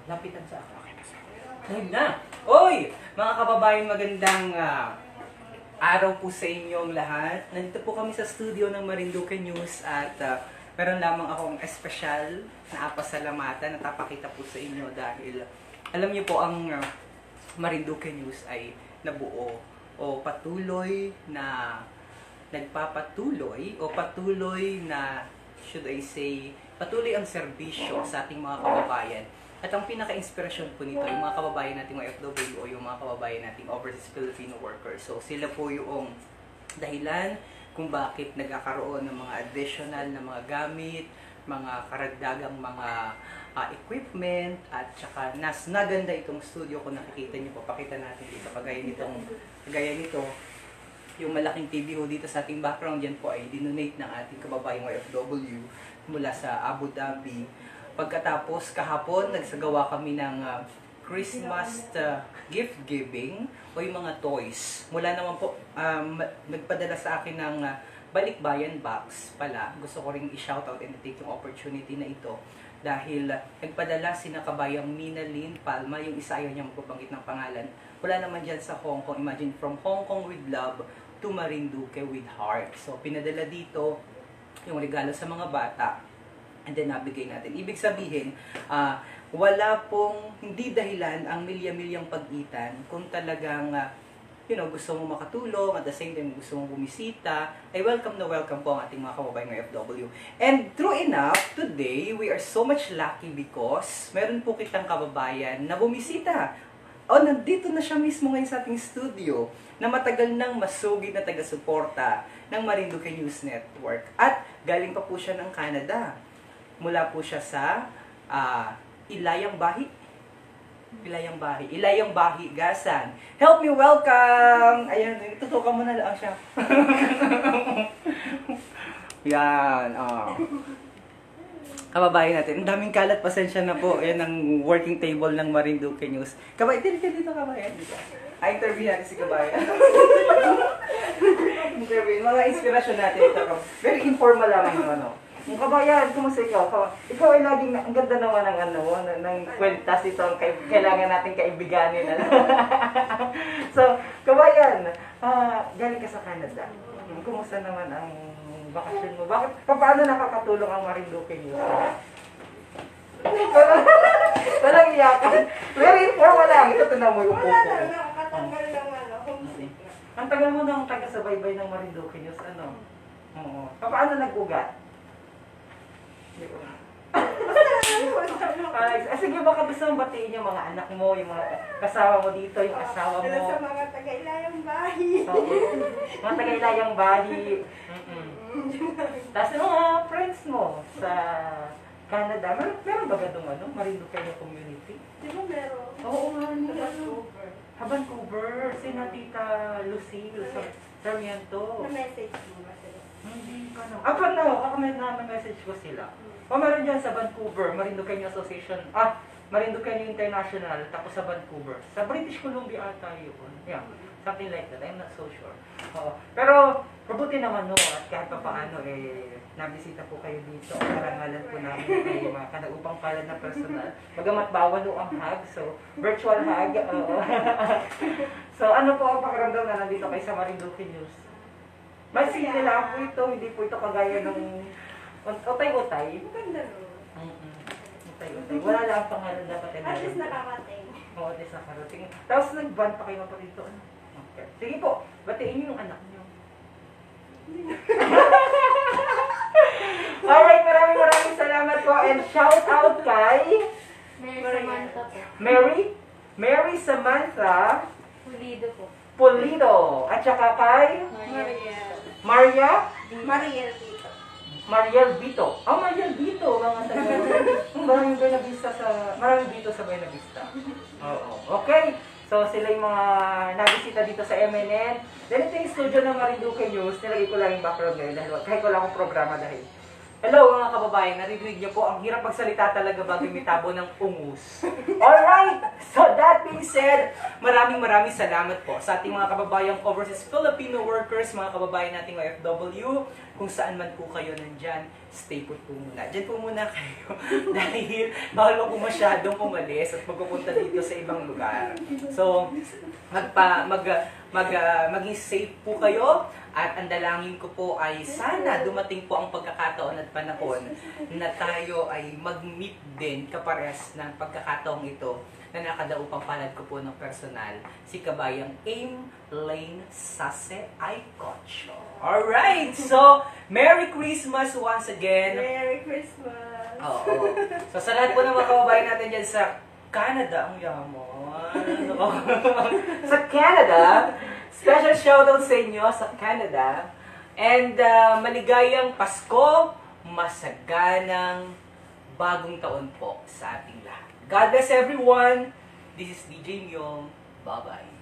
Lapitan sa akin. Ayun na. Oy! Mga kababayan, magandang araw po sa inyong lahat. Nandito po kami sa studio ng Marinduque News at meron lamang akong espesyal na pasalamatan na tapakita po sa inyo dahil alam niyo po ang Marinduque News ay nabuo o patuloy na nagpapatuloy o patuloy na, should I say, patuloy ang serbisyo sa ating mga kababayan. At ang pinaka-inspirasyon po nito, yung mga kababayan nating OFW o yung mga kababayan nating overseas Filipino workers. So sila po yung dahilan kung bakit nagkakaroon ng mga additional na mga gamit, mga karagdagang mga equipment, at saka naganda itong studio kung nakikita nyo po. Pakita natin dito, kagaya nito, yung malaking TV ho dito sa ating background, yan po ay dinonate ng ating kababayang OFW mula sa Abu Dhabi. Pagkatapos kahapon, nagsagawa kami ng Christmas gift giving o yung mga toys. Mula naman po, nagpadala sa akin ng balikbayan box pala. Gusto ko rin i-shoutout and take yung opportunity na ito. Dahil nagpadala sina kabayang Mina Lynn Palma, yung isa ayaw niya magpabanggit ng pangalan. Wala naman dyan sa Hong Kong. Imagine, from Hong Kong with love to Marinduque with heart. So, pinadala dito yung regalo sa mga bata. And then nabigay natin. Ibig sabihin, wala pong, hindi dahilan ang milya-milyang pag-itan kung talagang, gusto mo makatulong, at the same time gusto mong bumisita, ay welcome na welcome po ang ating mga kababayang OFW. And true enough, today, we are so much lucky because meron po kitang kababayan na bumisita. Nandito na siya mismo ngayon sa ating studio na matagal nang masugid na taga-suporta ng Marinduque News Network. At galing pa po siya ng Canada. Mula po siya sa Ilayang Bahi, Gasan. Help me welcome! Ayan, tutukan mo na lang siya. Yan, kababayan natin. Ang daming kalat, pasensya na po. Ayan ang working table ng Marinduque News. Kabayan, dito kabayan. Interview natin si kabayan. Interview, mga inspirasyon natin ito. Very informal lang yung ano. Yung kabayan, kumusta ikaw? Ikaw ay laging, ang ganda naman ng kwentas ito, kailangan natin kaibiganin. So, kabayan, galing ka sa Canada. Kumusta naman ang bakasyon mo? Paano nakakatulong ang Marinduque News? Walang iyakan. Very informal lang. Ito, tinan mo yung puso. Nakakatanggal lang homesick. Ang tagal mo nang taga-sabaybay ng Marinduque News, ano? Oo. Paano nag-ugat? Sige, baka gusto mong batiin yung mga anak mo, yung mga kasama mo dito, yung asawa mo. Sa mga taga-ilayang bahi. Mga taga-ilayang bahi. Tapos yung mga friends mo sa Canada, meron ba ganun Marinduque yung community? Di ba meron? Oo nga, Vancouver. Vancouver, si Tita Lucille Sarmiento. Na-message mo ba sila? Hindi ka na. Kakamit na message ko sila. Meron dyan sa Vancouver, Marinduque Association. Marinduque International, tapos sa Vancouver. Sa British Columbia ata yun. Yeah, something like that. I'm not so sure. Pero, mabuti naman at kahit pa paano, nabisita po kayo dito. Karangalan po namin kayo mga kanaupang pala na personal. Bagamat bawal ang hug, so virtual hug. So, ano po ang pakiramdam na nandito kayo sa Marinduque News? Masili lang po ito, hindi po ito kagaya ng utay-utay. Maganda no? Utay-utay. Wala lang ang pangalan dapat. At least nakakating. Oo, at least nakarating. Tapos nag-band pa kayo pa dito. Okay. Sige po, batiin niyo yung anak niyo. Alright, maraming salamat po. And shout out kay Mary Samantha po. Mary Samantha Pulido po. At saka kay Mariel Bito. Mariel Bito. Mariel Bito. Mga taga. Maraming Bito sa Buena Vista. Oo. Okay. So, sila yung mga nabisita dito sa MNN. Then, ito yung studio ng Marinduque News. Nilagay ko lang yung background ngayon dahil kahit wala akong programa dahil. Hello mga kababayan, narinig niyo po, ang hirap magsalita talaga bago imitabo ng ungus. Alright! So that being said, maraming salamat po sa ating mga kababayang overseas Filipino workers, mga kababayan nating OFW, kung saan man po kayo nandyan, stay put po muna. Diyan po muna kayo dahil bawal po masyadong umalis at magpupunta dito sa ibang lugar. So, maging safe po kayo at ang dalangin ko po ay sana dumating po ang pagkakataon at panahon na tayo ay mag-meet din kapares ng pagkakataong ito na nakadaupang palad ko po ng personal, si Kabayang Aim Lane Sase Aycocho. Alright! So, Merry Christmas once again! Merry Christmas! Oo. So, sa lahat po ng mga kababayan natin dyan sa Canada, ang yaman. Sa Canada, special shoutout sa inyo sa Canada. And maligayang Pasko, masaganang bagong taon po sa ating lahat. God bless everyone. This is DJ Myong. Bye-bye.